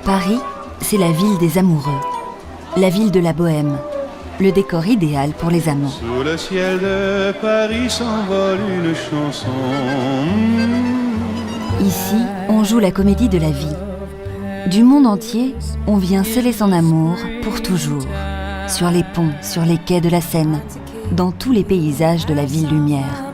Paris, c'est la ville des amoureux, la ville de la bohème, le décor idéal pour les amants. Sous le ciel de Paris s'envole une chanson. Ici, on joue la comédie de la vie. Du monde entier, on vient sceller son amour pour toujours. Sur les ponts, sur les quais de la Seine, dans tous les paysages de la ville lumière.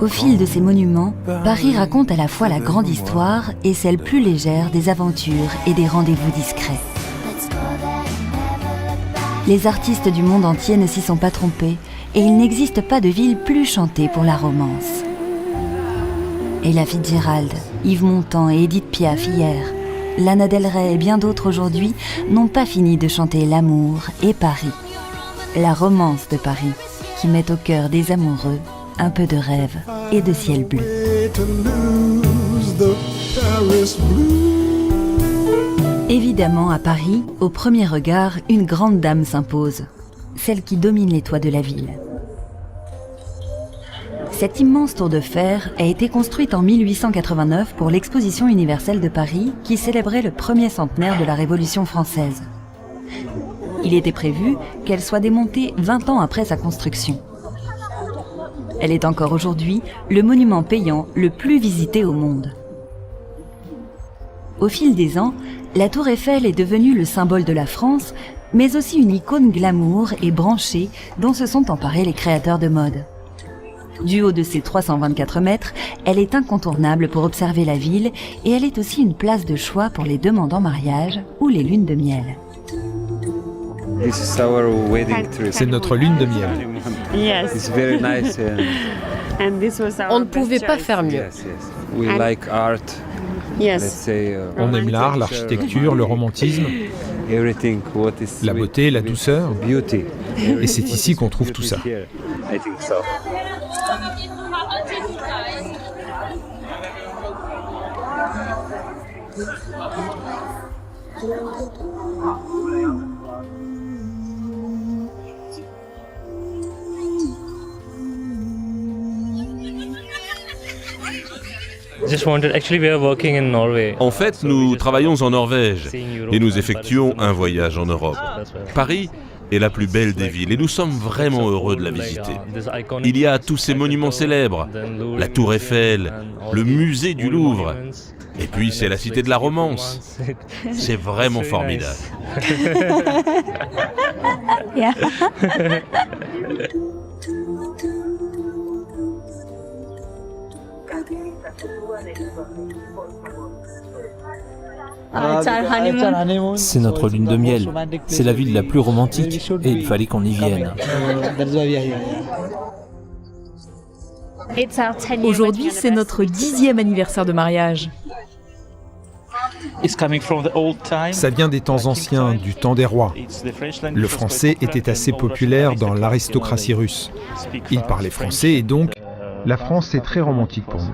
Au fil de ces monuments, Paris raconte à la fois la grande histoire et celle plus légère des aventures et des rendez-vous discrets. Les artistes du monde entier ne s'y sont pas trompés et il n'existe pas de ville plus chantée pour la romance. Ella Fitzgerald, Yves Montand et Édith Piaf hier, Lana Del Rey et bien d'autres aujourd'hui n'ont pas fini de chanter l'amour et Paris. La romance de Paris qui met au cœur des amoureux un peu de rêve et de ciel bleu. Évidemment, à Paris, au premier regard, une grande dame s'impose, celle qui domine les toits de la ville. Cette immense tour de fer a été construite en 1889 pour l'Exposition universelle de Paris qui célébrait le premier centenaire de la Révolution française. Il était prévu qu'elle soit démontée 20 ans après sa construction. Elle est encore aujourd'hui le monument payant le plus visité au monde. Au fil des ans, la Tour Eiffel est devenue le symbole de la France, mais aussi une icône glamour et branchée dont se sont emparés les créateurs de mode. Du haut de ses 324 mètres, elle est incontournable pour observer la ville et elle est aussi une place de choix pour les demandes en mariage ou les lunes de miel. C'est notre lune de miel. Yes. On ne pouvait pas faire mieux. Yes. On aime l'art, l'architecture, le romantisme, la beauté, la douceur. Et c'est ici qu'on trouve tout ça. En fait, nous travaillons en Norvège et nous effectuons un voyage en Europe. Paris est la plus belle des villes et nous sommes vraiment heureux de la visiter. Il y a tous ces monuments célèbres, la Tour Eiffel, le musée du Louvre, et puis c'est la cité de la romance. C'est vraiment formidable. C'est notre lune de miel. C'est la ville la plus romantique et il fallait qu'on y vienne. Aujourd'hui, c'est notre 10e anniversaire de mariage. Ça vient des temps anciens, du temps des rois. Le français était assez populaire dans l'aristocratie russe. Ils parlaient français et donc, la France est très romantique pour nous.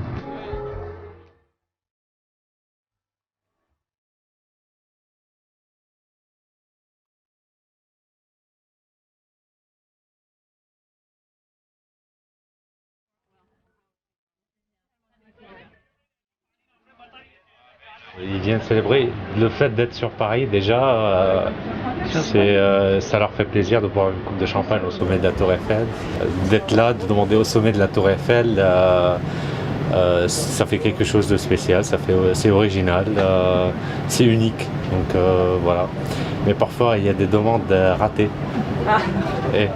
Ils viennent célébrer le fait d'être sur Paris. Déjà, ça leur fait plaisir de boire une coupe de champagne au sommet de la Tour Eiffel. D'être là, de demander au sommet de la Tour Eiffel, ça fait quelque chose de spécial, c'est original, c'est unique. Donc voilà. Mais parfois, il y a des demandes ratées. Et,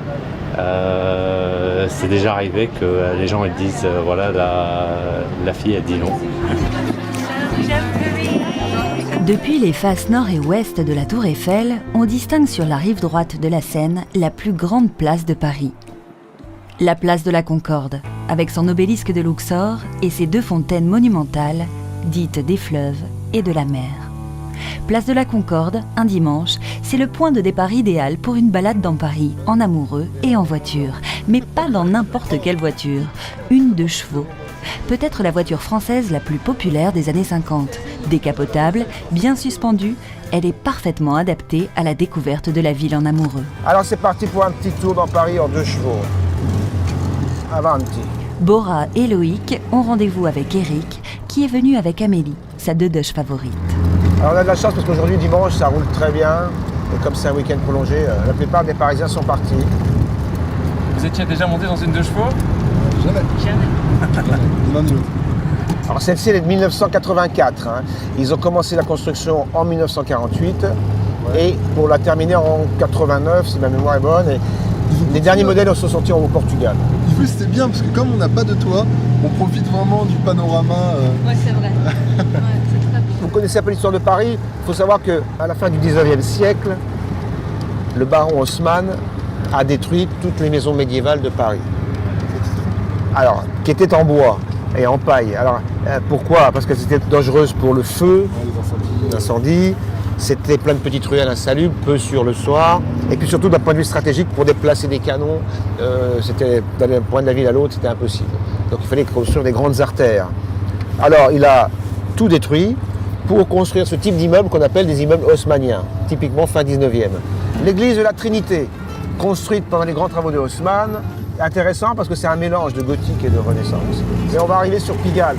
c'est déjà arrivé que les gens ils disent voilà, la fille a dit non. Depuis les faces nord et ouest de la Tour Eiffel, on distingue sur la rive droite de la Seine la plus grande place de Paris. La place de la Concorde, avec son obélisque de Luxor et ses 2 fontaines monumentales, dites des fleuves et de la mer. Place de la Concorde, un dimanche, c'est le point de départ idéal pour une balade dans Paris, en amoureux et en voiture. Mais pas dans n'importe quelle voiture, une 2 chevaux. Peut-être la voiture française la plus populaire des années 50. Décapotable, bien suspendue, elle est parfaitement adaptée à la découverte de la ville en amoureux. Alors c'est parti pour un petit tour dans Paris en 2 chevaux. Avanti. Bora et Loïc ont rendez-vous avec Eric, qui est venu avec Amélie, sa deudeuche favorite. Alors on a de la chance parce qu'aujourd'hui, dimanche, ça roule très bien. Et comme c'est un week-end prolongé, la plupart des Parisiens sont partis. Vous étiez déjà monté dans une 2 chevaux? Jamais. Ni l'un ni l'autre. Alors celle-ci, elle est de 1984. Hein. Ils ont commencé la construction en 1948 et pour la terminer en 89, si ma mémoire est bonne. Et les derniers modèles sont sortis au Portugal. En plus, c'était bien parce que comme on n'a pas de toit, on profite vraiment du panorama. Ouais, c'est vrai. Ouais, c'est très beau. Vous connaissez un peu l'histoire de Paris. Il faut savoir qu'à la fin du 19e siècle, le baron Haussmann a détruit toutes les maisons médiévales de Paris. Alors, qui étaient en bois et en paille. Alors, pourquoi? Parce qu'elles étaient dangereuses pour le feu, l'incendie. C'était plein de petites ruelles insalubres, peu sûres le soir. Et puis surtout, d'un point de vue stratégique, pour déplacer des canons, c'était d'un point de la ville à l'autre, c'était impossible. Donc il fallait construire des grandes artères. Alors, il a tout détruit pour construire ce type d'immeuble qu'on appelle des immeubles haussmanniens, typiquement fin 19e. L'église de la Trinité, construite pendant les grands travaux de Haussmann, intéressant parce que c'est un mélange de gothique et de renaissance. Et on va arriver sur Pigalle.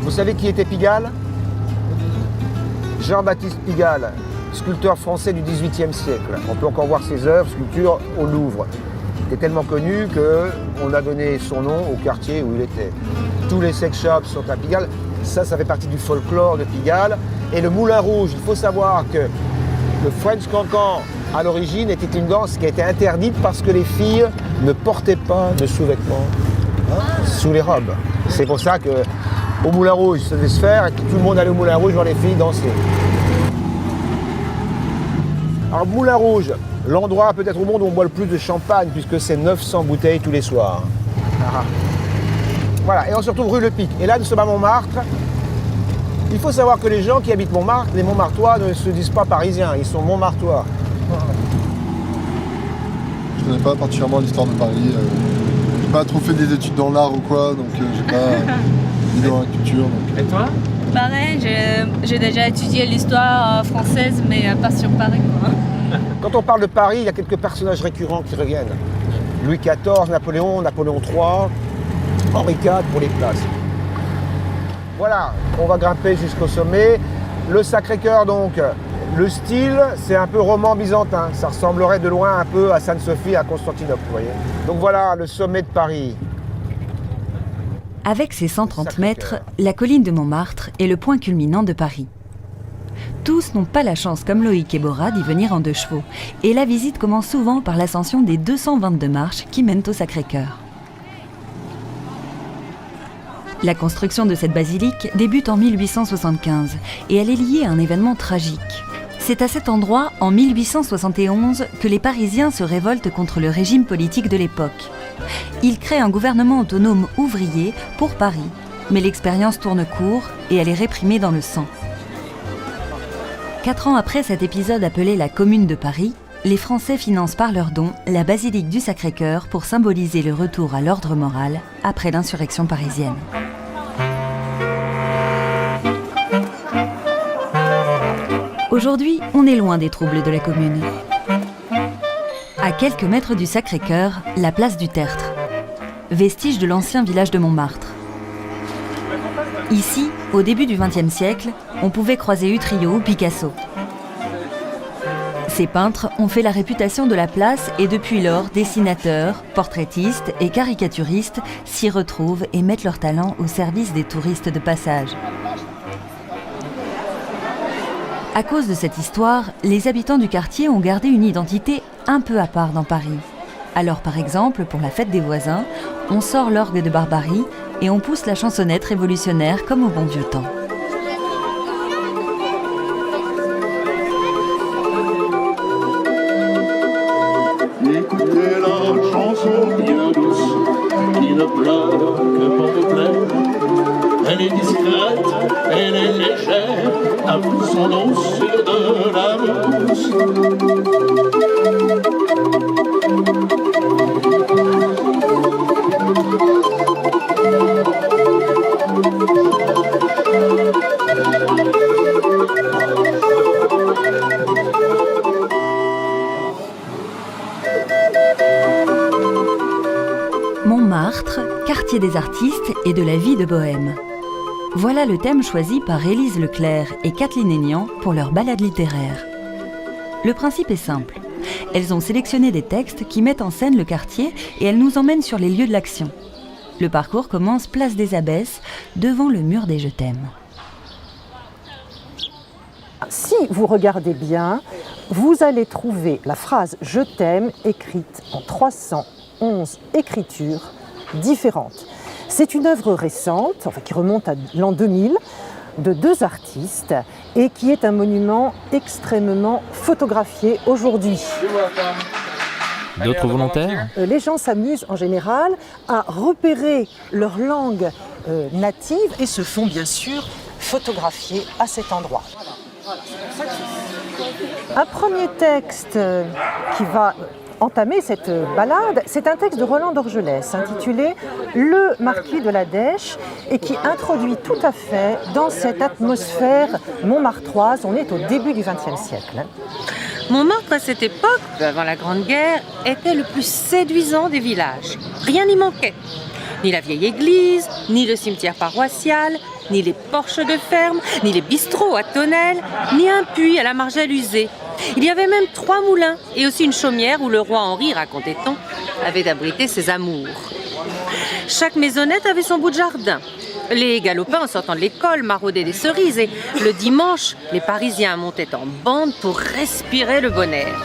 Vous savez qui était Pigalle? Jean-Baptiste Pigalle, sculpteur français du XVIIIe siècle. On peut encore voir ses œuvres, sculptures au Louvre. Il était tellement connu qu'on a donné son nom au quartier où il était. Tous les sex shops sont à Pigalle. Ça fait partie du folklore de Pigalle. Et le Moulin Rouge, il faut savoir que le French Cancan, à l'origine, était une danse qui a été interdite parce que les filles ne portaient pas de sous-vêtements sous les robes. C'est pour ça qu'au Moulin Rouge, ça devait se faire et que tout le monde allait au Moulin Rouge voir les filles danser. Alors, Moulin Rouge, l'endroit peut-être au monde où on boit le plus de champagne, puisque c'est 900 bouteilles tous les soirs. Voilà, et on se retrouve rue Le Pic. Et là, nous sommes à Montmartre. Il faut savoir que les gens qui habitent Montmartre, les Montmartois ne se disent pas parisiens, ils sont Montmartois. Je connais pas particulièrement l'histoire de Paris. J'ai pas trop fait des études dans l'art ou quoi, donc j'ai pas ni dans la culture. Donc, Et toi? Pareil, j'ai déjà étudié l'histoire française, mais pas sur Paris, quoi. Quand on parle de Paris, il y a quelques personnages récurrents qui reviennent. Louis XIV, Napoléon, Napoléon III, Henri IV pour les places. Voilà, on va grimper jusqu'au sommet. Le Sacré-Cœur donc, le style, c'est un peu roman byzantin. Ça ressemblerait de loin un peu à Sainte-Sophie, à Constantinople, vous voyez. Donc voilà, le sommet de Paris. Avec ses 130 mètres, la colline de Montmartre est le point culminant de Paris. Tous n'ont pas la chance, comme Loïc et Bora, d'y venir en 2 chevaux. Et la visite commence souvent par l'ascension des 222 marches qui mènent au Sacré-Cœur. La construction de cette basilique débute en 1875 et elle est liée à un événement tragique. C'est à cet endroit, en 1871, que les Parisiens se révoltent contre le régime politique de l'époque. Ils créent un gouvernement autonome ouvrier pour Paris, mais l'expérience tourne court et elle est réprimée dans le sang. 4 ans après cet épisode appelé la Commune de Paris, les Français financent par leurs dons la basilique du Sacré-Cœur pour symboliser le retour à l'ordre moral après l'insurrection parisienne. Aujourd'hui, on est loin des troubles de la Commune. À quelques mètres du Sacré-Cœur, la place du Tertre, vestige de l'ancien village de Montmartre. Ici, au début du XXe siècle, on pouvait croiser Utrillo ou Picasso. Ces peintres ont fait la réputation de la place et depuis lors, dessinateurs, portraitistes et caricaturistes s'y retrouvent et mettent leur talent au service des touristes de passage. À cause de cette histoire, les habitants du quartier ont gardé une identité un peu à part dans Paris. Alors par exemple, pour la fête des voisins, on sort l'orgue de Barbarie et on pousse la chansonnette révolutionnaire comme au bon vieux temps. Écoutez la chanson bien douce qui ne pleure que pour vous plaire. Elle est discrète, elle est légère, avec son nom sur de la mousse. Montmartre, quartier des artistes et de la vie de Bohème. Voilà le thème choisi par Élise Leclerc et Kathleen Aignan pour leur balade littéraire. Le principe est simple. Elles ont sélectionné des textes qui mettent en scène le quartier et elles nous emmènent sur les lieux de l'action. Le parcours commence place des Abbesses, devant le mur des Je t'aime. Si vous regardez bien, vous allez trouver la phrase « Je t'aime » écrite en 311 écritures différentes. C'est une œuvre récente, qui remonte à l'an 2000, de 2 artistes et qui est un monument extrêmement photographié aujourd'hui. D'autres volontaires ? Les gens s'amusent en général à repérer leur langue native et se font bien sûr photographier à cet endroit. Un premier texte qui va entamer cette balade, c'est un texte de Roland d'Orgelès intitulé « Le marquis de la Dèche » et qui introduit tout à fait dans cette atmosphère montmartroise. On est au début du XXe siècle. Montmartre, à cette époque, avant la Grande Guerre, était le plus séduisant des villages. Rien n'y manquait. Ni la vieille église, ni le cimetière paroissial, ni les porches de ferme, ni les bistrots à tonnelles, ni un puits à la margelle usée. Il y avait même 3 moulins et aussi une chaumière où le roi Henri, racontait-on, avait abrité ses amours. Chaque maisonnette avait son bout de jardin. Les galopins, en sortant de l'école, maraudaient des cerises et le dimanche, les Parisiens montaient en bande pour respirer le bon air.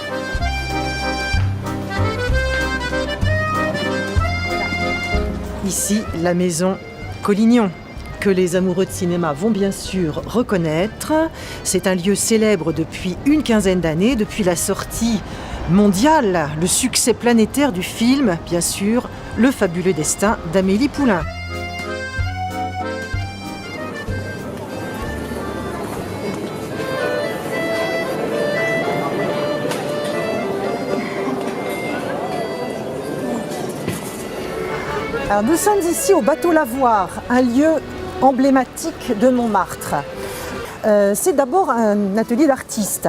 Ici, la maison Collignon, que les amoureux de cinéma vont bien sûr reconnaître. C'est un lieu célèbre depuis une quinzaine d'années, depuis la sortie mondiale, le succès planétaire du film, bien sûr, Le fabuleux destin d'Amélie Poulain. Alors, nous sommes ici au bateau Lavoir, un lieu emblématique de Montmartre. C'est d'abord un atelier d'artistes,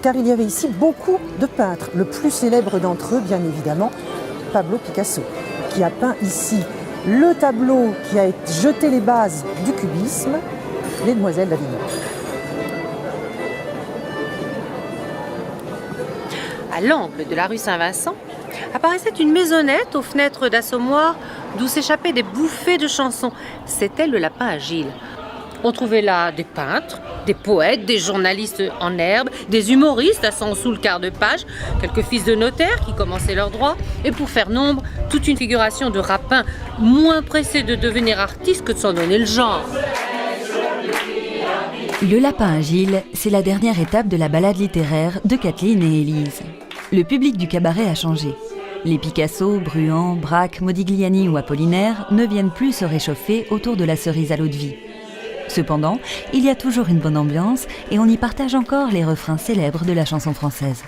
car il y avait ici beaucoup de peintres. Le plus célèbre d'entre eux, bien évidemment, Pablo Picasso, qui a peint ici le tableau qui a jeté les bases du cubisme, Les Demoiselles d'Avignon. À l'angle de la rue Saint-Vincent, apparaissait une maisonnette aux fenêtres d'assommoir d'où s'échappaient des bouffées de chansons. C'était le Lapin à Gilles. On trouvait là des peintres, des poètes, des journalistes en herbe, des humoristes à 100 sous le quart de page, quelques fils de notaires qui commençaient leur droit, et pour faire nombre, toute une figuration de rapins moins pressés de devenir artistes que de s'en donner le genre. Le Lapin à Gilles, c'est la dernière étape de la balade littéraire de Kathleen et Élise. Le public du cabaret a changé. Les Picasso, Bruant, Braque, Modigliani ou Apollinaire ne viennent plus se réchauffer autour de la cerise à l'eau de vie. Cependant, il y a toujours une bonne ambiance et on y partage encore les refrains célèbres de la chanson française.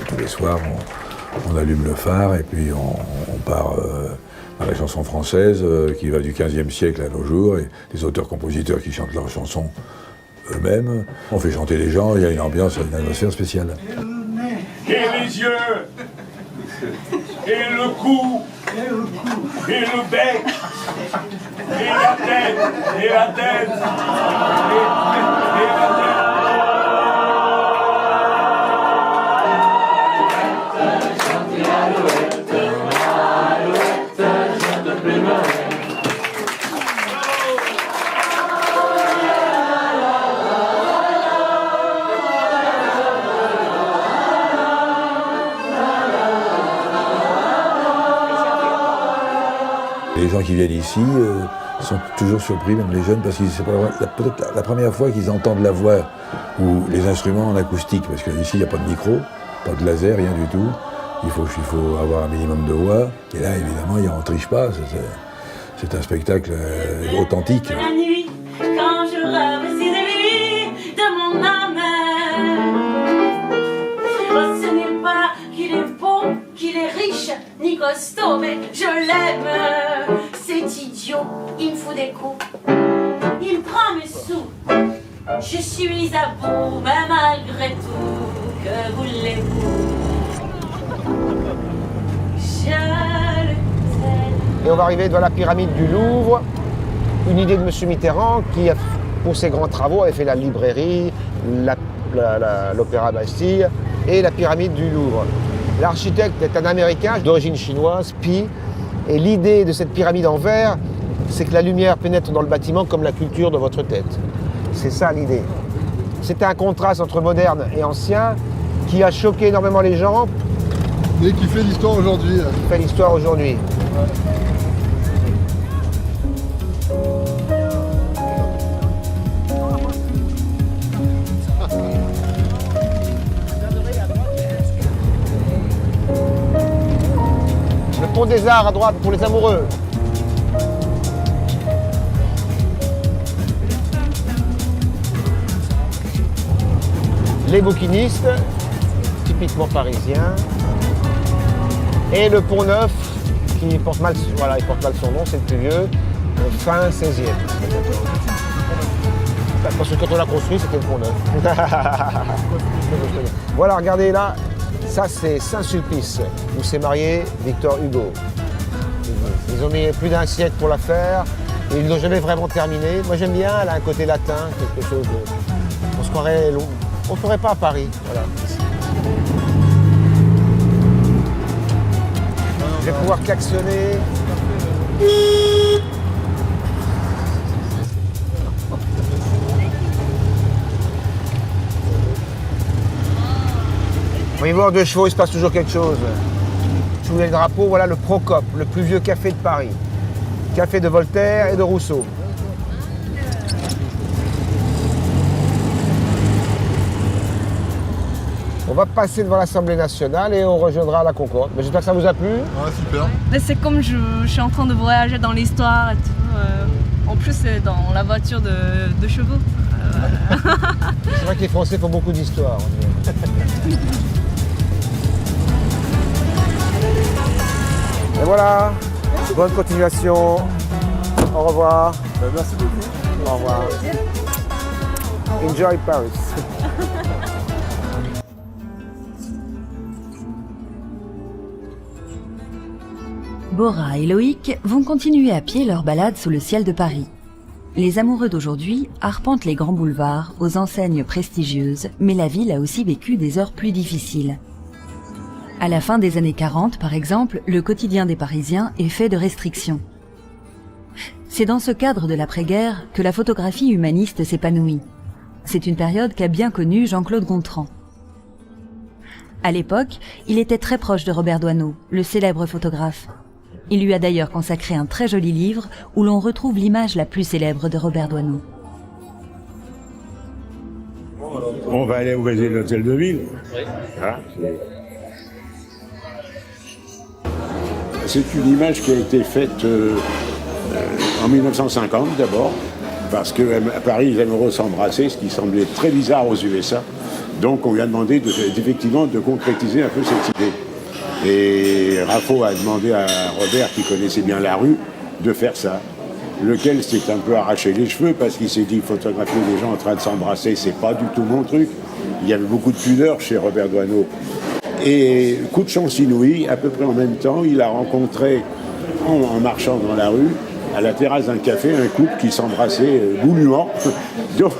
Tous les soirs, on allume le phare et puis on part à la chanson française qui va du XVe siècle à nos jours, et les auteurs-compositeurs qui chantent leurs chansons eux-mêmes. On fait chanter les gens, il y a une ambiance, une atmosphère spéciale. Et les yeux, et le cou, et le bec, et la tête, et la tête, et la tête. Les gens qui viennent ici sont toujours surpris, même les jeunes, parce que c'est peut-être la première fois qu'ils entendent la voix ou les instruments en acoustique, parce qu'ici il n'y a pas de micro, pas de laser, rien du tout. Il faut avoir un minimum de voix. Et là, évidemment, on ne triche pas. C'est un spectacle authentique. La nuit, quand je rêve si de lui, de mon âme. Oh, ce n'est pas qu'il est beau, qu'il est riche, ni costaud, mais je l'aime. C'est idiot, il me fout des coups, il me prend mes sous. Je suis à bout, mais malgré tout, que voulez-vous? Je Et on va arriver devant la pyramide du Louvre, une idée de M. Mitterrand qui, pour ses grands travaux, avait fait la librairie, l'Opéra Bastille et la pyramide du Louvre. L'architecte est un Américain d'origine chinoise, Pi, et l'idée de cette pyramide en verre, c'est que la lumière pénètre dans le bâtiment comme la culture de votre tête. C'est ça l'idée. C'était un contraste entre moderne et ancien qui a choqué énormément les gens. Et qui fait l'histoire aujourd'hui. Qui fait l'histoire aujourd'hui. Le pont des Arts à droite pour les amoureux. Les bouquinistes, typiquement parisiens. Et le Pont Neuf, qui porte mal, voilà, il porte mal son nom, c'est le plus vieux, fin 16e. Parce que quand on l'a construit, c'était le Pont Neuf. Voilà, regardez là, ça c'est Saint-Sulpice, où s'est marié Victor Hugo. Ils ont mis plus d'un siècle pour la faire, et ils ne l'ont jamais vraiment terminé. Moi j'aime bien, elle a un côté latin, quelque chose de... On se croirait... On ne ferait pas à Paris, voilà. Je vais pouvoir klaxonner. On y voit en 2 chevaux, il se passe toujours quelque chose. Sous les drapeaux, voilà le Procope, le plus vieux café de Paris. Café de Voltaire et de Rousseau. On va passer devant l'Assemblée nationale et on rejoindra la Concorde. Mais j'espère que ça vous a plu. Ouais, super. Mais c'est comme je suis en train de voyager dans l'histoire et tout. En plus, c'est dans la voiture de chevaux. C'est vrai que les Français font beaucoup d'histoire. Et voilà, bonne continuation. Au revoir. Merci beaucoup. Au revoir. Enjoy Paris. Bora et Loïc vont continuer à pied leur balade sous le ciel de Paris. Les amoureux d'aujourd'hui arpentent les grands boulevards aux enseignes prestigieuses, mais la ville a aussi vécu des heures plus difficiles. À la fin des années 40, par exemple, le quotidien des Parisiens est fait de restrictions. C'est dans ce cadre de l'après-guerre que la photographie humaniste s'épanouit. C'est une période qu'a bien connue Jean-Claude Gontran. À l'époque, il était très proche de Robert Doisneau, le célèbre photographe. Il lui a d'ailleurs consacré un très joli livre où l'on retrouve l'image la plus célèbre de Robert Doisneau. On va aller au musée de l'Hôtel de Ville. Voilà. C'est une image qui a été faite en 1950 d'abord, parce qu'à Paris, les amoureux s'embrassaient, ce qui semblait très bizarre aux USA. Donc on lui a demandé effectivement de concrétiser un peu cette idée. Et Raphaud a demandé à Robert, qui connaissait bien la rue, de faire ça. Lequel s'est un peu arraché les cheveux parce qu'il s'est dit photographier des gens en train de s'embrasser, c'est pas du tout mon truc. Il y avait beaucoup de pudeur chez Robert Doisneau. Et coup de chance inouï, à peu près en même temps, il a rencontré, en marchant dans la rue, à la terrasse d'un café, un couple qui s'embrassait goulûment. Donc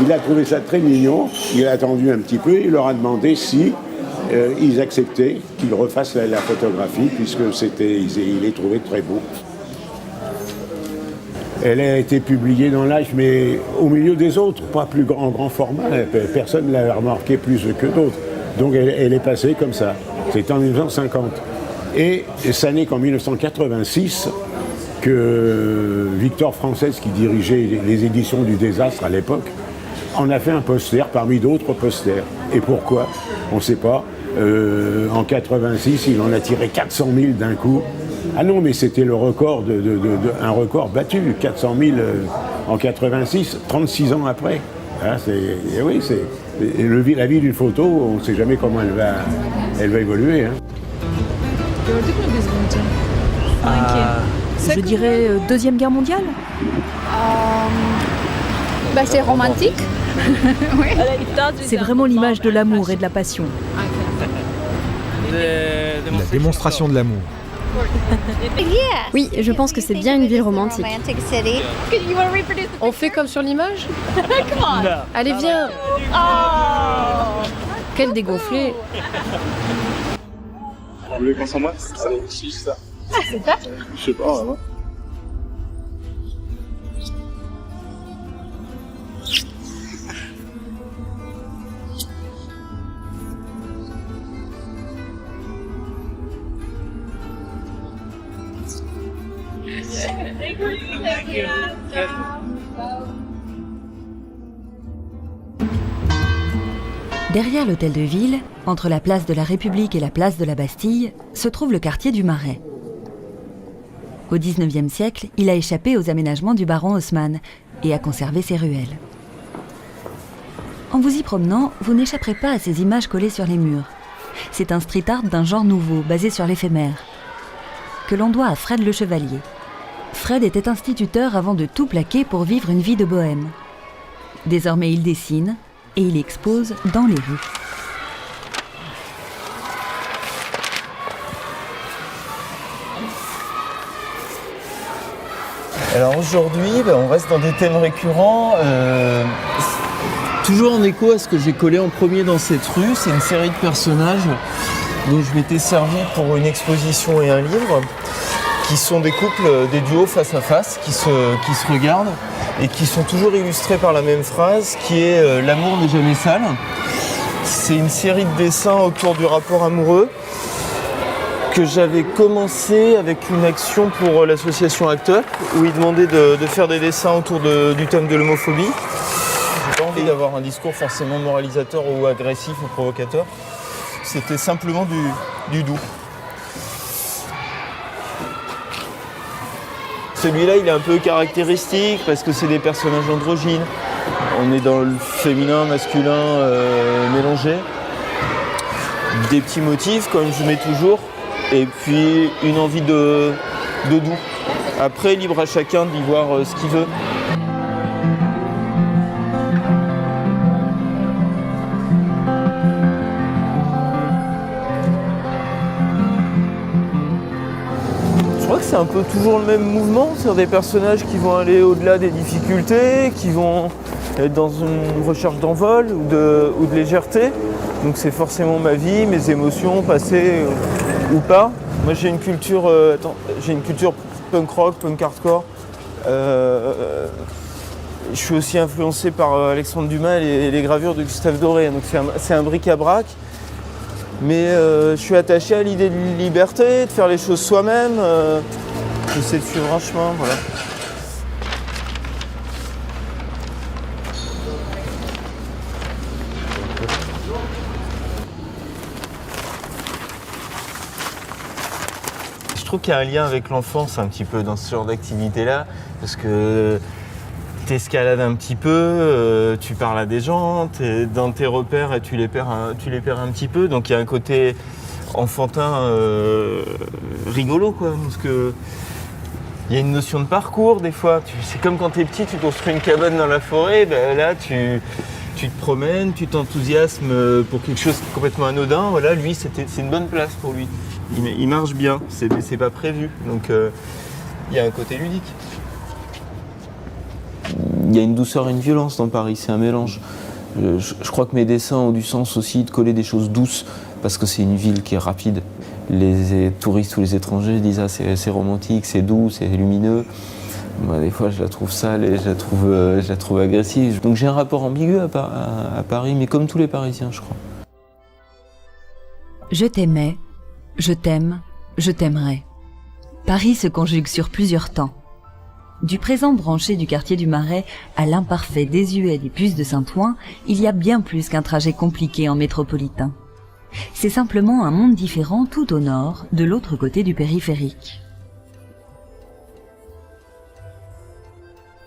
il a trouvé ça très mignon, il a attendu un petit peu, il leur a demandé si ils acceptaient qu'il refasse la photographie, puisque il les trouvait très beau. Elle a été publiée dans Life, mais au milieu des autres, pas plus grand format. Personne ne l'a remarqué plus que d'autres. Donc elle est passée comme ça. C'était en 1950. Et ça n'est qu'en 1986 que Victor Frances, qui dirigeait les éditions du Désastre à l'époque, en a fait un poster parmi d'autres posters. Et pourquoi? On ne sait pas. En 86, il en a tiré 400 000 d'un coup. Ah non, mais c'était le record, un record battu, 400 000 en 86, 36 ans après. Hein, oui, la vie d'une photo, on ne sait jamais comment elle va évoluer. Hein. Je dirais Deuxième Guerre mondiale. C'est romantique. Oui. C'est vraiment l'image de l'amour et de la passion. La démonstration de l'amour. Oui, je pense que c'est bien une ville romantique. On fait comme sur l'image? Allez, viens. Quel dégonflé. Vous voulez qu'on s'embrasse? Ça réussit ça. Ah, c'est pas? Je sais pas, hein. Derrière l'hôtel de ville, entre la place de la République et la place de la Bastille, se trouve le quartier du Marais. Au XIXe siècle, il a échappé aux aménagements du baron Haussmann et a conservé ses ruelles. En vous y promenant, vous n'échapperez pas à ces images collées sur les murs. C'est un street art d'un genre nouveau, basé sur l'éphémère, que l'on doit à Fred le Chevalier. Fred était instituteur avant de tout plaquer pour vivre une vie de bohème. Désormais, il dessine et il expose dans les rues. Alors aujourd'hui, on reste dans des thèmes récurrents, toujours en écho à ce que j'ai collé en premier dans cette rue. C'est une série de personnages dont je m'étais servi pour une exposition et un livre, qui sont des couples, des duos face à face, qui se regardent et qui sont toujours illustrés par la même phrase, qui est « L'amour n'est jamais sale ». C'est une série de dessins autour du rapport amoureux que j'avais commencé avec une action pour l'association ACT UP, où ils demandaient de faire des dessins autour du thème de l'homophobie. J'ai pas envie d'avoir un discours forcément moralisateur ou agressif ou provocateur. C'était simplement du doux. Celui-là, il est un peu caractéristique parce que c'est des personnages androgynes. On est dans le féminin, masculin mélangé. Des petits motifs, comme je mets toujours, et puis une envie de doux. Après, libre à chacun d'y voir ce qu'il veut. Je crois que c'est un peu toujours le même mouvement, c'est des personnages qui vont aller au-delà des difficultés, qui vont être dans une recherche d'envol ou de légèreté. Donc c'est forcément ma vie, mes émotions, passées ou pas. Moi j'ai une culture, punk rock, punk hardcore. Je suis aussi influencé par Alexandre Dumas et les gravures de Gustave Doré, donc c'est un bric-à-brac. Mais je suis attaché à l'idée de liberté, de faire les choses soi-même, j'essaie de suivre un chemin, voilà. Je trouve qu'il y a un lien avec l'enfance un petit peu dans ce genre d'activité-là, parce que t'escalades un petit peu, tu parles à des gens, t'es dans tes repères et tu les perds un petit peu. Donc il y a un côté enfantin rigolo, quoi, parce que il y a une notion de parcours des fois. C'est comme quand t'es petit, tu construis une cabane dans la forêt, là tu te promènes, tu t'enthousiasmes pour quelque chose qui est complètement anodin. Voilà, lui c'est une bonne place pour lui. Il marche bien, c'est pas prévu. Donc il y a un côté ludique. Il y a une douceur et une violence dans Paris, c'est un mélange. Je crois que mes dessins ont du sens aussi de coller des choses douces, parce que c'est une ville qui est rapide. Les touristes ou les étrangers disent « ah, c'est romantique, c'est doux, c'est lumineux ». Moi, des fois, je la trouve sale et je la trouve agressive. Donc j'ai un rapport ambigu à Paris, mais comme tous les Parisiens, je crois. Je t'aimais, je t'aime, je t'aimerai. Paris se conjugue sur plusieurs temps. Du présent branché du quartier du Marais à l'imparfait désuet des Puces de Saint-Ouen, il y a bien plus qu'un trajet compliqué en métropolitain. C'est simplement un monde différent tout au nord, de l'autre côté du périphérique.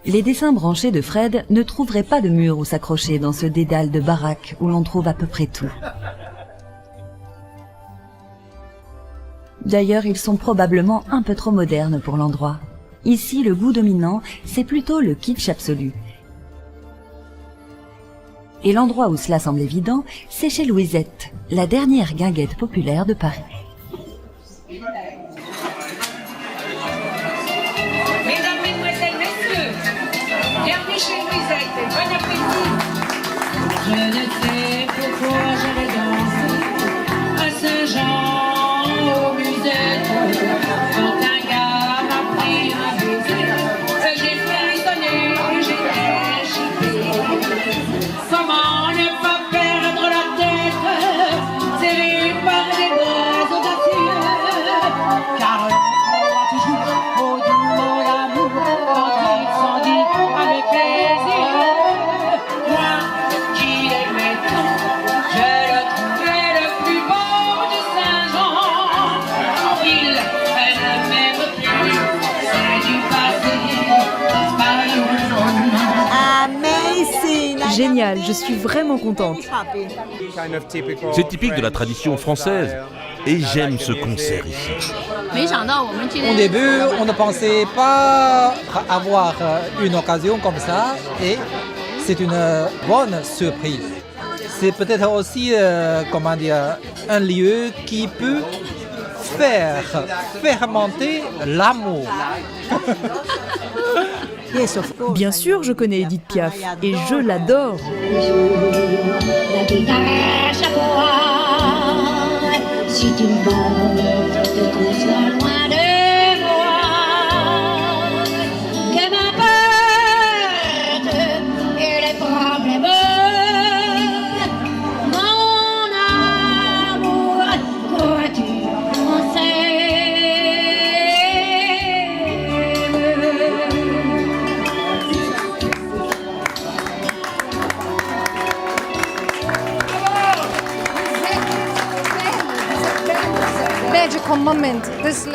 Les dessins branchés de Fred ne trouveraient pas de mur où s'accrocher dans ce dédale de baraques où l'on trouve à peu près tout. D'ailleurs, ils sont probablement un peu trop modernes pour l'endroit. Ici, le goût dominant, c'est plutôt le kitsch absolu. Et l'endroit où cela semble évident, c'est chez Louisette, la dernière guinguette populaire de Paris. et bon appétit. Je ne sais pourquoi je vais danser à Saint-Jean au musette. Quand un gars m'a pris un baiser, j'ai frissonné, j'étais agitée. Comment ne pas perdre la tête, serré par les bras audacieux, car on croit toujours au doux mot d'amour quand il s'en dit avec plaisir. Moi qui l'aimais tant, je le trouvais le plus beau de Saint-Jean. Il ne m'aime plus, c'est du passé, Génial, je suis vraiment contente. C'est typique de la tradition française. Et j'aime ce concert ici. Au début, on ne pensait pas avoir une occasion comme ça et c'est une bonne surprise. C'est peut-être aussi, un lieu qui peut faire fermenter l'amour. Bien sûr, je connais Edith Piaf et je l'adore. La guitare à chaque fois, si tu me veux, que tu sois loin de moi, que m'importe et les problèmes, mon amour, crois-tu on s'aime?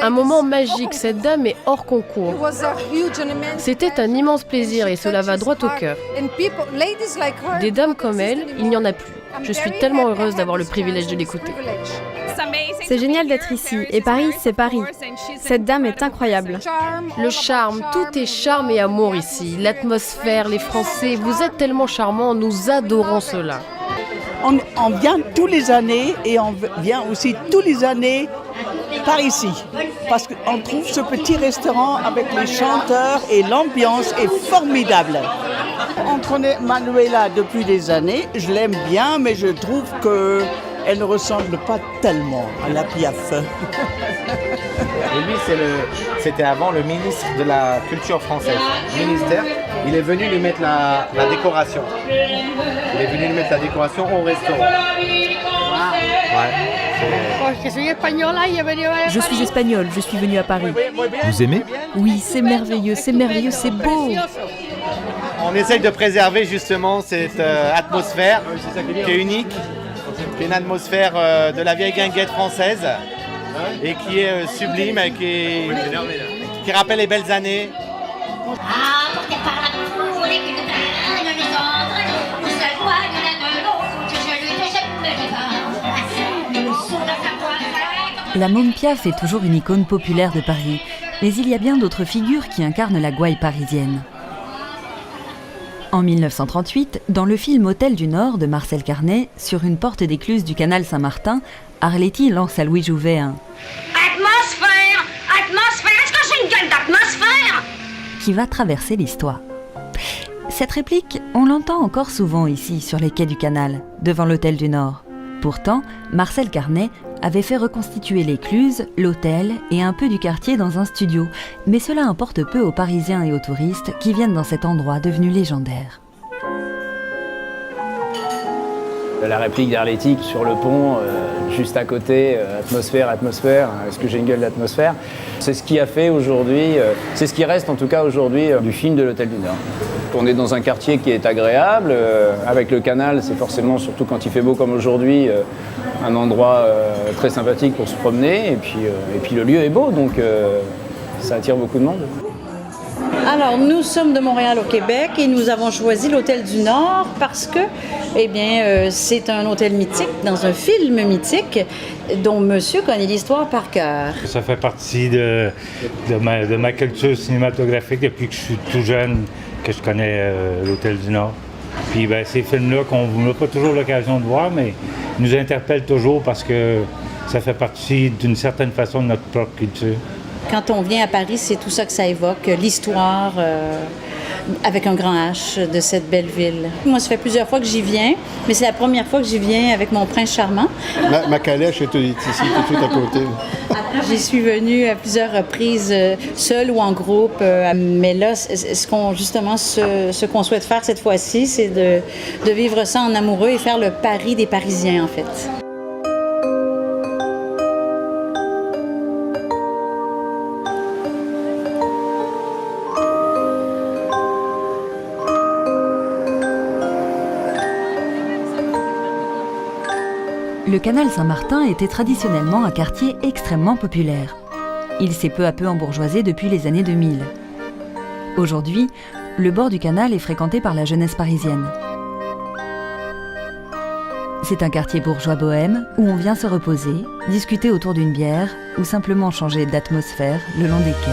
Un moment magique, cette dame est hors concours. C'était un immense plaisir et cela va droit au cœur. Des dames comme elle, il n'y en a plus. Je suis tellement heureuse d'avoir le privilège de l'écouter. C'est génial d'être ici. Et Paris, c'est Paris. Cette dame est incroyable. Le charme, tout est charme et amour ici. L'atmosphère, les Français, vous êtes tellement charmants, nous adorons cela. On vient tous les années et on vient aussi tous les années par ici. Parce qu'on trouve ce petit restaurant avec les chanteurs et l'ambiance est formidable. On connaît Manuela depuis des années, je l'aime bien, mais je trouve qu'elle ne ressemble pas tellement à la Piaf. Et lui, c'était avant le ministre de la Culture française. Le ministère, il est venu lui mettre la décoration. Il est venu lui mettre la décoration au restaurant. Je suis espagnole, je suis venue à Paris. Vous aimez? Oui, c'est merveilleux, c'est beau. On essaye de préserver justement cette atmosphère qui est unique, qui est une atmosphère de la vieille guinguette française et qui est sublime, et qui rappelle les belles années. La Môme Piaf est toujours une icône populaire de Paris, mais il y a bien d'autres figures qui incarnent la gouaille parisienne. En 1938, dans le film Hôtel du Nord de Marcel Carnet, sur une porte d'écluse du canal Saint-Martin, Arletty lance à Louis Jouvet un « Atmosphère! Atmosphère! Est-ce que j'ai une gueule d'atmosphère ?» qui va traverser l'histoire. Cette réplique, on l'entend encore souvent ici, sur les quais du canal, devant l'Hôtel du Nord. Pourtant, Marcel Carnet avait fait reconstituer l'écluse, l'hôtel et un peu du quartier dans un studio, mais cela importe peu aux Parisiens et aux touristes qui viennent dans cet endroit devenu légendaire. La réplique d'Arletty sur le pont, juste à côté, atmosphère, est-ce que j'ai une gueule d'atmosphère? C'est ce qui a fait aujourd'hui, c'est ce qui reste en tout cas aujourd'hui du film de l'Hôtel du Nord. On est dans un quartier qui est agréable, avec le canal, c'est forcément, surtout quand il fait beau comme aujourd'hui, un endroit très sympathique pour se promener, et puis le lieu est beau, donc ça attire beaucoup de monde. Alors, nous sommes de Montréal au Québec et nous avons choisi l'Hôtel du Nord parce que, c'est un hôtel mythique dans un film mythique dont monsieur connaît l'histoire par cœur. Ça fait partie de ma culture cinématographique depuis que je suis tout jeune, que je connais l'Hôtel du Nord. Puis ces films-là qu'on n'a pas toujours l'occasion de voir, mais ils nous interpellent toujours parce que ça fait partie d'une certaine façon de notre propre culture. Quand on vient à Paris, c'est tout ça que ça évoque, l'histoire avec un grand H de cette belle ville. Moi, ça fait plusieurs fois que j'y viens, mais c'est la première fois que j'y viens avec mon prince charmant. Ma calèche est ici, tout de suite à côté. J'y suis venue à plusieurs reprises, seule ou en groupe, mais là, ce qu'on souhaite faire cette fois-ci, c'est de vivre ça en amoureux et faire le Paris des Parisiens, en fait. Le canal Saint-Martin était traditionnellement un quartier extrêmement populaire. Il s'est peu à peu embourgeoisé depuis les années 2000. Aujourd'hui, le bord du canal est fréquenté par la jeunesse parisienne. C'est un quartier bourgeois bohème où on vient se reposer, discuter autour d'une bière ou simplement changer d'atmosphère le long des quais.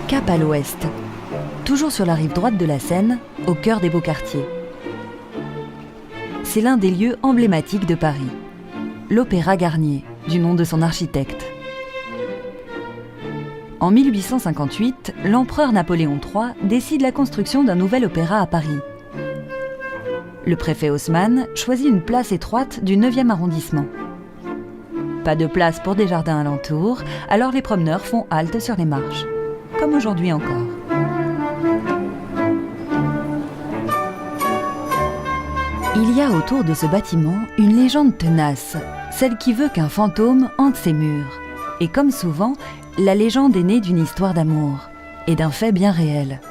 Cap à l'ouest, toujours sur la rive droite de la Seine, au cœur des beaux quartiers. C'est l'un des lieux emblématiques de Paris, l'Opéra Garnier, du nom de son architecte. En 1858, l'empereur Napoléon III décide la construction d'un nouvel opéra à Paris. Le préfet Haussmann choisit une place étroite du 9e arrondissement. Pas de place pour des jardins alentours, alors les promeneurs font halte sur les marches. Comme aujourd'hui encore. Il y a autour de ce bâtiment une légende tenace, celle qui veut qu'un fantôme hante ses murs. Et comme souvent, la légende est née d'une histoire d'amour, et d'un fait bien réel.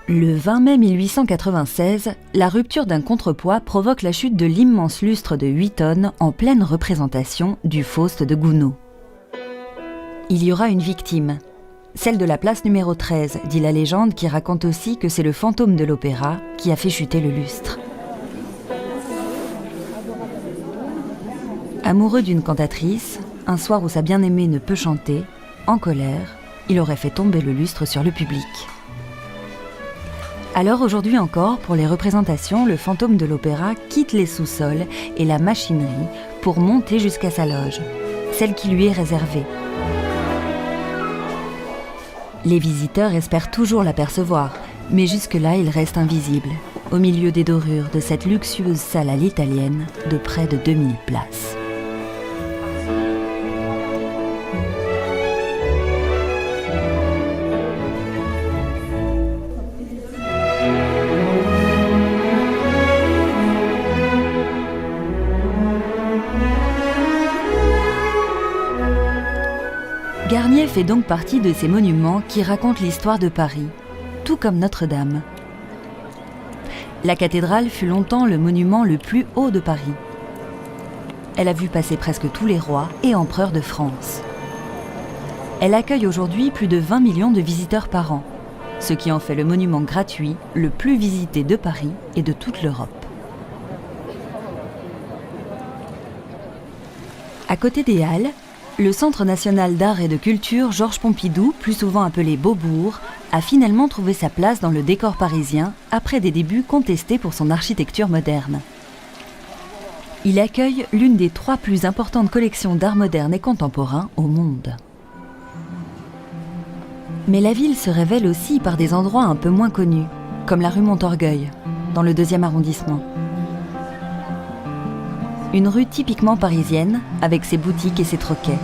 Le 20 mai 1896, la rupture d'un contrepoids provoque la chute de l'immense lustre de 8 tonnes en pleine représentation du Faust de Gounod. Il y aura une victime, celle de la place numéro 13, dit la légende qui raconte aussi que c'est le fantôme de l'opéra qui a fait chuter le lustre. Amoureux d'une cantatrice, un soir où sa bien-aimée ne peut chanter, en colère, il aurait fait tomber le lustre sur le public. Alors aujourd'hui encore, pour les représentations, le fantôme de l'opéra quitte les sous-sols et la machinerie pour monter jusqu'à sa loge, celle qui lui est réservée. Les visiteurs espèrent toujours l'apercevoir, mais jusque-là, il reste invisible, au milieu des dorures de cette luxueuse salle à l'italienne de près de 2000 places. Garnier fait donc partie de ces monuments qui racontent l'histoire de Paris, tout comme Notre-Dame. La cathédrale fut longtemps le monument le plus haut de Paris. Elle a vu passer presque tous les rois et empereurs de France. Elle accueille aujourd'hui plus de 20 millions de visiteurs par an, ce qui en fait le monument gratuit le plus visité de Paris et de toute l'Europe. À côté des Halles, le Centre national d'art et de culture Georges Pompidou, plus souvent appelé Beaubourg, a finalement trouvé sa place dans le décor parisien après des débuts contestés pour son architecture moderne. Il accueille l'une des 3 plus importantes collections d'art moderne et contemporain au monde. Mais la ville se révèle aussi par des endroits un peu moins connus, comme la rue Montorgueil, dans le 2e arrondissement. Une rue typiquement parisienne, avec ses boutiques et ses troquets.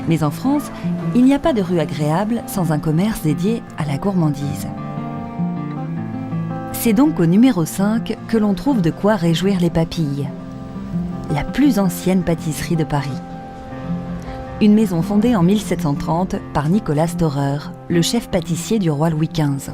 Mais en France, il n'y a pas de rue agréable sans un commerce dédié à la gourmandise. C'est donc au numéro 5 que l'on trouve de quoi réjouir les papilles, la plus ancienne pâtisserie de Paris. Une maison fondée en 1730 par Nicolas Storer, le chef pâtissier du roi Louis XV.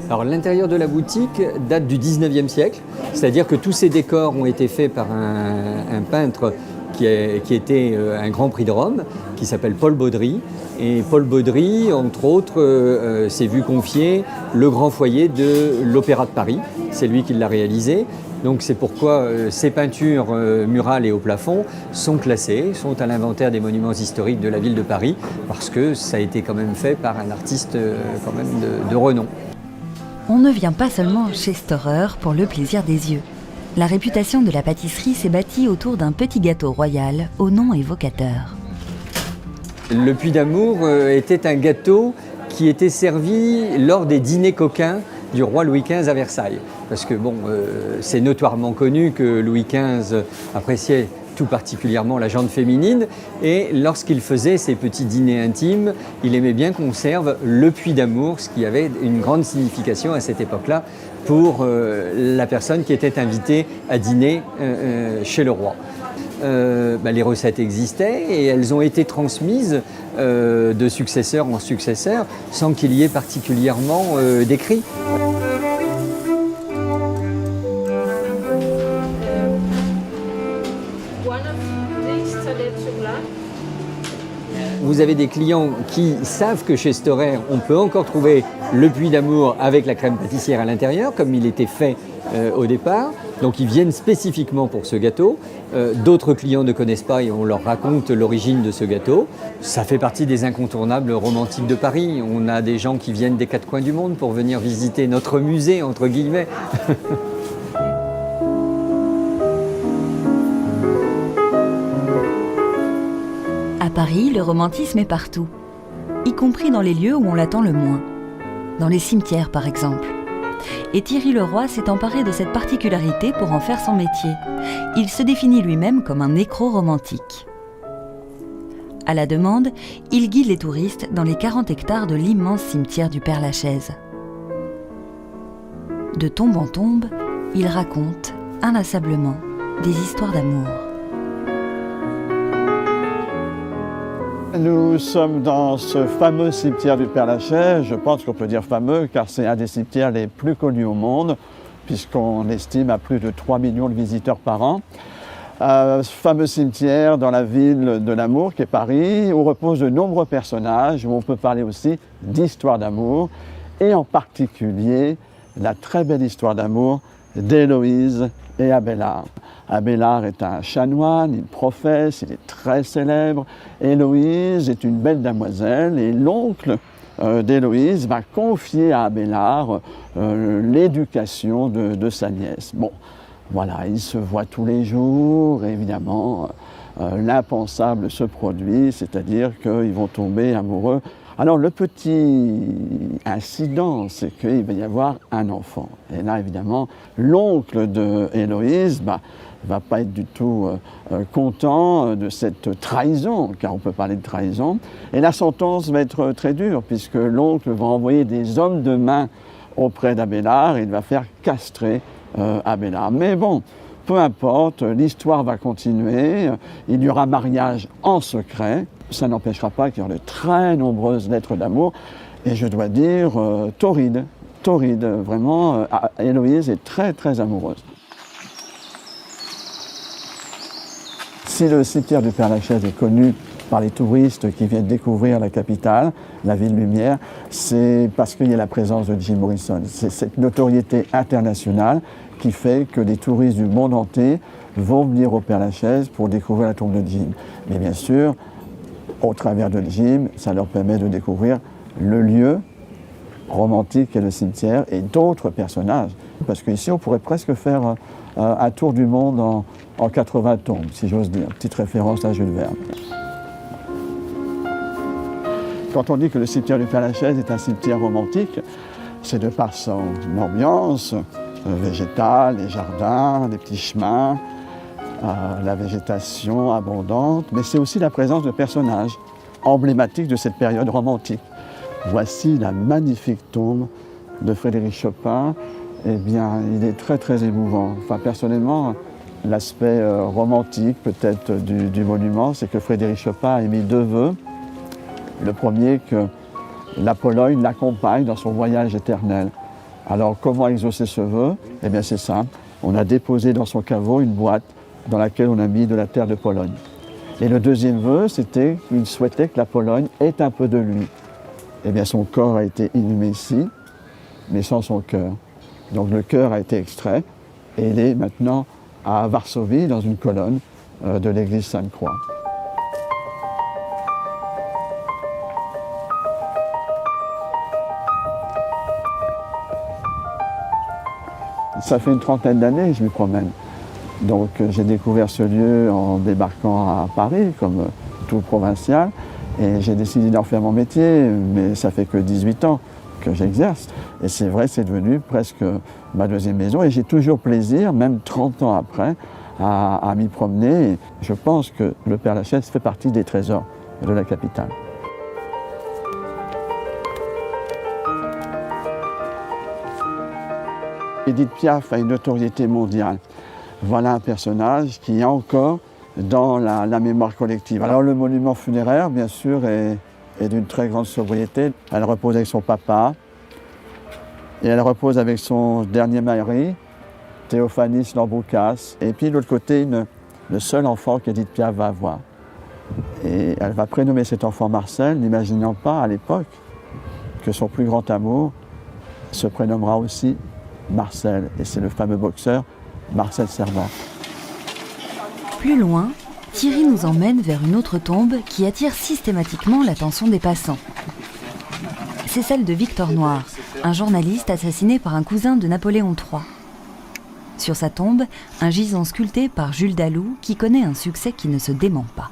Alors l'intérieur de la boutique date du 19e siècle, c'est-à-dire que tous ces décors ont été faits par un peintre qui était un grand prix de Rome, qui s'appelle Paul Baudry. Et Paul Baudry, entre autres, s'est vu confier le grand foyer de l'Opéra de Paris. C'est lui qui l'a réalisé. Donc c'est pourquoi ces peintures murales et au plafond sont classées, sont à l'inventaire des monuments historiques de la ville de Paris, parce que ça a été quand même fait par un artiste quand même de renom. On ne vient pas seulement chez Storer pour le plaisir des yeux. La réputation de la pâtisserie s'est bâtie autour d'un petit gâteau royal au nom évocateur. Le Puy d'Amour était un gâteau qui était servi lors des dîners coquins du roi Louis XV à Versailles. Parce que bon, c'est notoirement connu que Louis XV appréciait tout particulièrement la gente féminine, et lorsqu'il faisait ses petits dîners intimes, il aimait bien qu'on serve le Puy d'Amour, ce qui avait une grande signification à cette époque-là pour la personne qui était invitée à dîner chez le roi. Les recettes existaient et elles ont été transmises de successeur en successeur sans qu'il y ait particulièrement d'écrit. Vous avez des clients qui savent que chez Storer, on peut encore trouver le Puy d'Amour avec la crème pâtissière à l'intérieur, comme il était fait au départ. Donc ils viennent spécifiquement pour ce gâteau. D'autres clients ne connaissent pas et on leur raconte l'origine de ce gâteau. Ça fait partie des incontournables romantiques de Paris. On a des gens qui viennent des quatre coins du monde pour venir visiter notre musée, entre guillemets. À Paris, le romantisme est partout, y compris dans les lieux où on l'attend le moins. Dans les cimetières, par exemple. Et Thierry Leroy s'est emparé de cette particularité pour en faire son métier. Il se définit lui-même comme un nécro-romantique. À la demande, il guide les touristes dans les 40 hectares de l'immense cimetière du Père-Lachaise. De tombe en tombe, il raconte, inlassablement, des histoires d'amour. Nous sommes dans ce fameux cimetière du Père-Lachaise. Je pense qu'on peut dire fameux car c'est un des cimetières les plus connus au monde, puisqu'on estime à plus de 3 millions de visiteurs par an. Ce fameux cimetière dans la ville de l'amour qui est Paris, où reposent de nombreux personnages, où on peut parler aussi d'histoire d'amour, et en particulier la très belle histoire d'amour d'Héloïse et Abélard. Abélard est un chanoine, il professe, il est très célèbre. Héloïse est une belle demoiselle et l'oncle d'Héloïse va confier à Abélard l'éducation de sa nièce. Bon, voilà, ils se voient tous les jours, et évidemment, l'impensable se produit, c'est-à-dire qu'ils vont tomber amoureux. Alors le petit incident, c'est qu'il va y avoir un enfant. Et là, évidemment, l'oncle de Héloïse va pas être du tout content de cette trahison, car on peut parler de trahison. Et la sentence va être très dure, puisque l'oncle va envoyer des hommes de main auprès d'Abélard et il va faire castrer Abélard. Mais bon, peu importe, l'histoire va continuer, il y aura mariage en secret. Ça n'empêchera pas qu'il y aura de très nombreuses lettres d'amour. Et je dois dire, torride, vraiment, Héloïse est très très amoureuse. Si le cimetière du Père-Lachaise est connu par les touristes qui viennent découvrir la capitale, la ville lumière, c'est parce qu'il y a la présence de Jim Morrison. C'est cette notoriété internationale qui fait que des touristes du monde entier vont venir au Père-Lachaise pour découvrir la tombe de Jim. Mais bien sûr, au travers de Jim, ça leur permet de découvrir le lieu romantique qu'est le cimetière et d'autres personnages. Parce qu'ici, on pourrait presque faire un tour du monde en 80 tombes, si j'ose dire. Petite référence à Jules Verne. Quand on dit que le cimetière du Père-Lachaise est un cimetière romantique, c'est de par son ambiance végétale, les jardins, les petits chemins, la végétation abondante, mais c'est aussi la présence de personnages emblématiques de cette période romantique. Voici la magnifique tombe de Frédéric Chopin. Eh bien, il est très très émouvant. Enfin, personnellement, l'aspect romantique peut-être du monument, c'est que Frédéric Chopin a émis 2 vœux. Le premier, que la Pologne l'accompagne dans son voyage éternel. Alors, comment exaucer ce vœu? Eh bien, c'est simple. On a déposé dans son caveau une boîte dans laquelle on a mis de la terre de Pologne. Et le deuxième vœu, c'était qu'il souhaitait que la Pologne ait un peu de lui. Eh bien, son corps a été inhumé ici, mais sans son cœur. Donc le cœur a été extrait Et il est maintenant à Varsovie, dans une colonne de l'église Sainte-Croix. Ça fait une trentaine d'années que je m'y promène. Donc j'ai découvert ce lieu en débarquant à Paris, comme tout provincial, et j'ai décidé d'en faire mon métier, mais ça fait que 18 ans que j'exerce. Et c'est vrai, c'est devenu presque ma deuxième maison, et j'ai toujours plaisir, même 30 ans après, à m'y promener. Et je pense que le Père-Lachaise fait partie des trésors de la capitale. Édith Piaf a une notoriété mondiale. Voilà un personnage qui est encore dans la mémoire collective. Alors le monument funéraire, bien sûr, est d'une très grande sobriété. Elle repose avec son papa et elle repose avec son dernier mari, Théophanie Lambroucas. Et puis de l'autre côté, le seul enfant qu'Édith Piaf va avoir. Et elle va prénommer cet enfant Marcel, n'imaginant pas à l'époque que son plus grand amour se prénommera aussi Marcel. Et c'est le fameux boxeur Marcel Cerdan. Plus loin, Thierry nous emmène vers une autre tombe qui attire systématiquement l'attention des passants. C'est celle de Victor Noir, un journaliste assassiné par un cousin de Napoléon III. Sur sa tombe, un gisant sculpté par Jules Dalou qui connaît un succès qui ne se dément pas.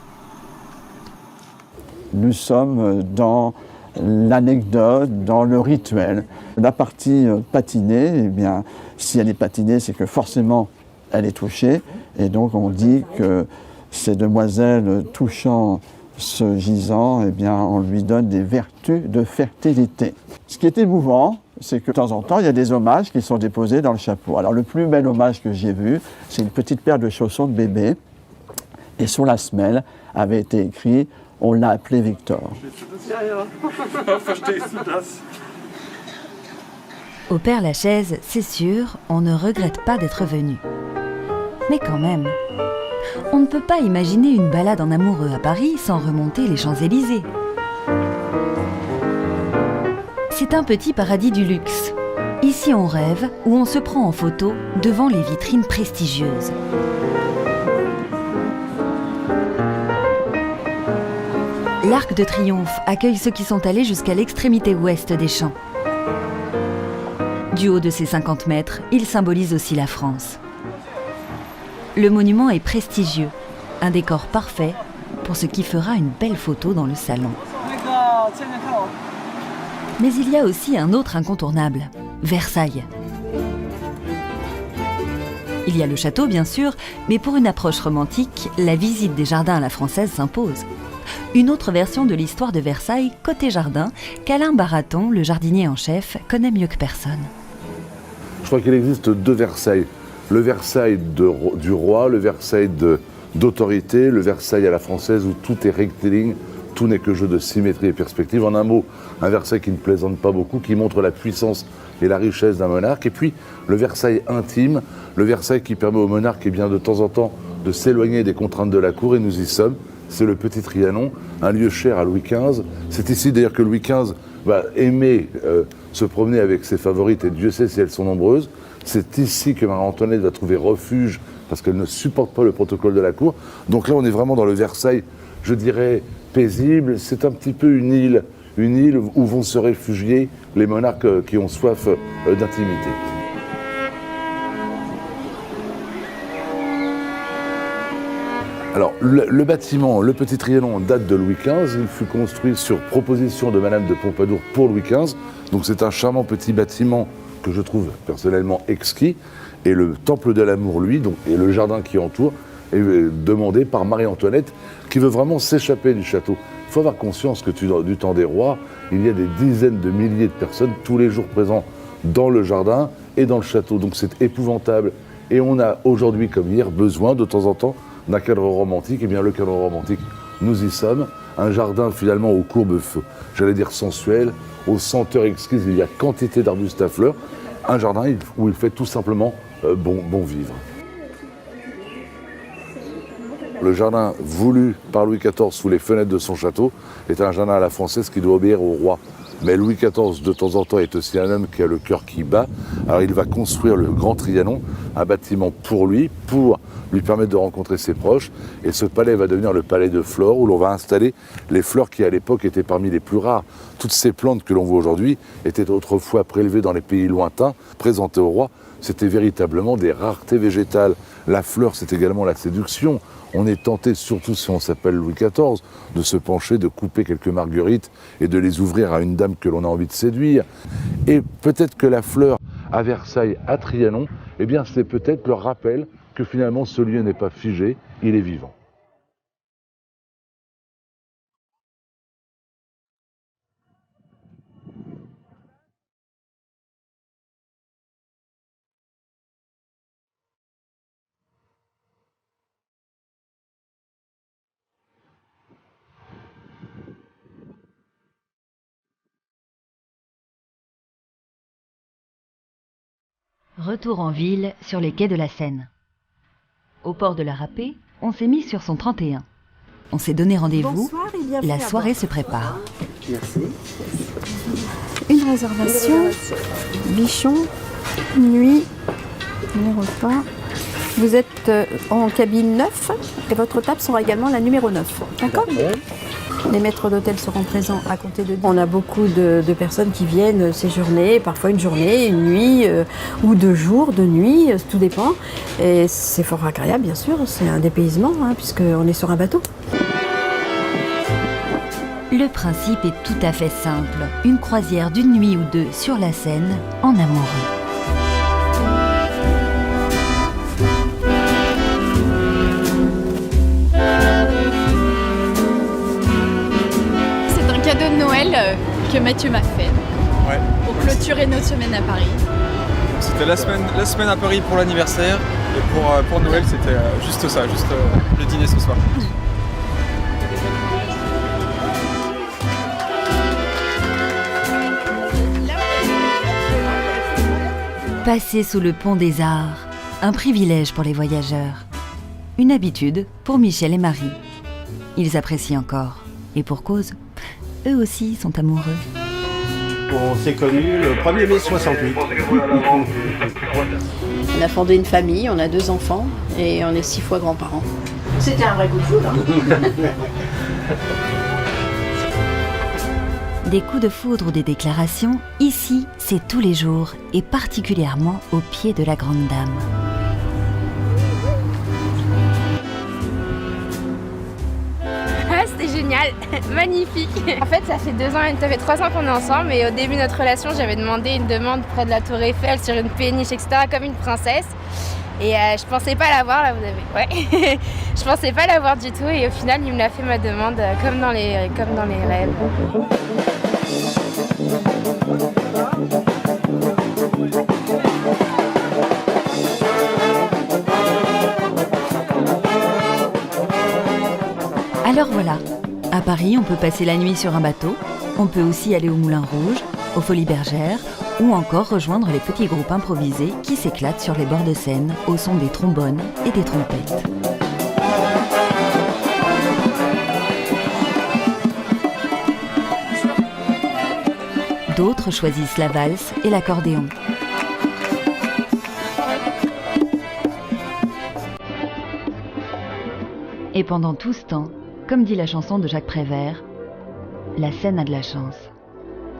Nous sommes dans l'anecdote, dans le rituel. La partie patinée, eh bien, si elle est patinée, c'est que forcément elle est touchée. Et donc on dit que ces demoiselles touchant ce gisant, eh bien, on lui donne des vertus de fertilité. Ce qui est émouvant, c'est que de temps en temps, il y a des hommages qui sont déposés dans le chapeau. Alors le plus bel hommage que j'ai vu, c'est une petite paire de chaussons de bébé. Et sur la semelle avait été écrit « On l'a appelé Victor ». Au Père-Lachaise, c'est sûr, on ne regrette pas d'être venu. Mais quand même, on ne peut pas imaginer une balade en amoureux à Paris sans remonter les Champs-Élysées. C'est un petit paradis du luxe. Ici on rêve, où on se prend en photo devant les vitrines prestigieuses. L'Arc de Triomphe accueille ceux qui sont allés jusqu'à l'extrémité ouest des Champs. Du haut de ses 50 mètres, il symbolise aussi la France. Le monument est prestigieux, un décor parfait pour ce qui fera une belle photo dans le salon. Mais il y a aussi un autre incontournable, Versailles. Il y a le château bien sûr, mais pour une approche romantique, la visite des jardins à la française s'impose. Une autre version de l'histoire de Versailles, côté jardin, qu'Alain Baraton, le jardinier en chef, connaît mieux que personne. Je crois qu'il existe deux Versailles. Le Versailles du roi, le Versailles d'autorité, le Versailles à la française où tout est rectiligne, tout n'est que jeu de symétrie et perspective. En un mot, un Versailles qui ne plaisante pas beaucoup, qui montre la puissance et la richesse d'un monarque. Et puis le Versailles intime, le Versailles qui permet au monarque bien, de temps en temps de s'éloigner des contraintes de la cour, et nous y sommes. C'est le Petit Trianon, un lieu cher à Louis XV. C'est ici d'ailleurs que Louis XV va aimer se promener avec ses favorites, et Dieu sait si elles sont nombreuses. C'est ici que Marie-Antoinette va trouver refuge, parce qu'elle ne supporte pas le protocole de la cour. Donc là, on est vraiment dans le Versailles, je dirais, paisible. C'est un petit peu une île où vont se réfugier les monarques qui ont soif d'intimité. Alors, le bâtiment, le Petit Trianon, date de Louis XV. Il fut construit sur proposition de Madame de Pompadour pour Louis XV. Donc c'est un charmant petit bâtiment que je trouve personnellement exquis. Et le Temple de l'Amour, lui, et le jardin qui entoure, est demandé par Marie-Antoinette, qui veut vraiment s'échapper du château. Il faut avoir conscience que du temps des rois, il y a des dizaines de milliers de personnes tous les jours présents dans le jardin et dans le château. Donc c'est épouvantable. Et on a aujourd'hui, comme hier, besoin de temps en temps d'un cadre romantique. Et bien le cadre romantique, nous y sommes. Un jardin finalement aux courbes, j'allais dire sensuelles, aux senteurs exquises. Il y a quantité d'arbustes à fleurs. Un jardin où il fait tout simplement bon vivre. Le jardin voulu par Louis XIV sous les fenêtres de son château est un jardin à la française qui doit obéir au roi. Mais Louis XIV, de temps en temps, est aussi un homme qui a le cœur qui bat. Alors il va construire le Grand Trianon, un bâtiment pour lui permettre de rencontrer ses proches. Et ce palais va devenir le palais de flore, où l'on va installer les fleurs qui, à l'époque, étaient parmi les plus rares. Toutes ces plantes que l'on voit aujourd'hui étaient autrefois prélevées dans les pays lointains, présentées au roi. C'était véritablement des raretés végétales. La fleur, c'est également la séduction. On est tenté, surtout si on s'appelle Louis XIV, de se pencher, de couper quelques marguerites et de les ouvrir à une dame que l'on a envie de séduire. Et peut-être que la fleur à Versailles, à Trianon, eh bien c'est peut-être le rappel que finalement ce lieu n'est pas figé, il est vivant. Retour en ville sur les quais de la Seine. Au port de la Râpée, on s'est mis sur son 31. On s'est donné rendez-vous, la soirée se prépare. Merci. Une réservation, Bichon, nuit, numéro 3. Vous êtes en cabine 9 et votre table sera également la numéro 9. D'accord ? Les maîtres d'hôtel seront présents à compter de... On a beaucoup de personnes qui viennent séjourner, parfois une journée, une nuit, ou 2 jours, 2 nuits, tout dépend. Et c'est fort agréable, bien sûr, c'est un dépaysement, puisqu'on est sur un bateau. Le principe est tout à fait simple. Une croisière d'une nuit ou 2 sur la Seine, en amoureux. Cadeau de Noël que Mathieu m'a fait pour clôturer notre semaine à Paris. C'était la semaine à Paris pour l'anniversaire et pour Noël c'était juste ça, le dîner ce soir. Passer sous le pont des Arts, un privilège pour les voyageurs. Une habitude pour Michel et Marie. Ils apprécient encore, et pour cause. Eux aussi sont amoureux. On s'est connus le 1er mai 68. On a fondé une famille, on a 2 enfants et on est 6 fois grands-parents. C'était un vrai coup de foudre. Des coups de foudre ou des déclarations, ici, c'est tous les jours et particulièrement au pied de la Grande Dame. C'était génial, magnifique. En fait, ça fait 3 ans qu'on est ensemble et au début de notre relation, j'avais demandé une demande près de la Tour Eiffel sur une péniche, etc., comme une princesse. Et je pensais pas l'avoir, là, vous avez. Ouais. Je pensais pas l'avoir du tout et au final, il me l'a fait ma demande comme dans les rêves. Alors voilà, à Paris, on peut passer la nuit sur un bateau, on peut aussi aller au Moulin Rouge, aux Folies Bergères, ou encore rejoindre les petits groupes improvisés qui s'éclatent sur les bords de Seine au son des trombones et des trompettes. D'autres choisissent la valse et l'accordéon. Et pendant tout ce temps, comme dit la chanson de Jacques Prévert, la Seine a de la chance,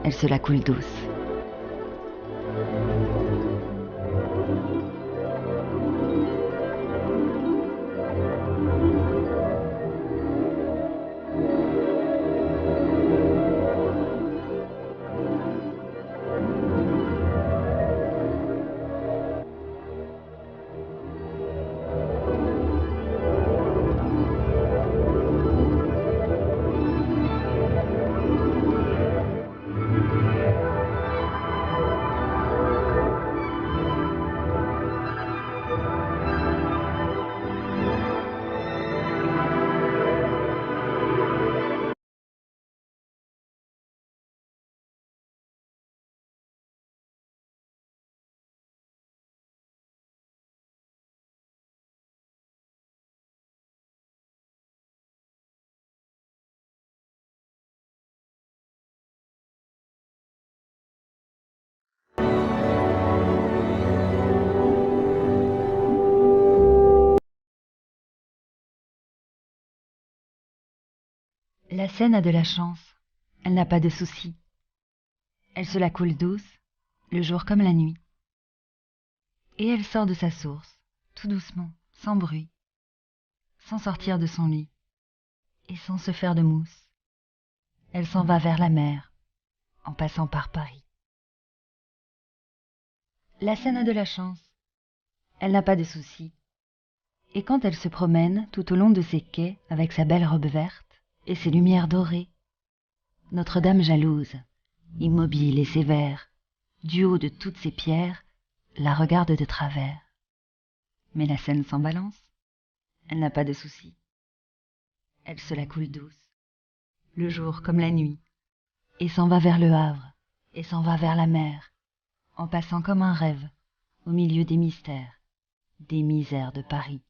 elle se la coule douce. La Seine a de la chance, elle n'a pas de soucis. Elle se la coule douce, le jour comme la nuit. Et elle sort de sa source, tout doucement, sans bruit, sans sortir de son lit, et sans se faire de mousse. Elle s'en va vers la mer, en passant par Paris. La Seine a de la chance, elle n'a pas de soucis. Et quand elle se promène tout au long de ses quais avec sa belle robe verte et ses lumières dorées, Notre-Dame jalouse, immobile et sévère, du haut de toutes ses pierres, la regarde de travers. Mais la Seine s'en balance, elle n'a pas de soucis. Elle se la coule douce, le jour comme la nuit, et s'en va vers le Havre, et s'en va vers la mer, en passant comme un rêve, au milieu des mystères, des misères de Paris.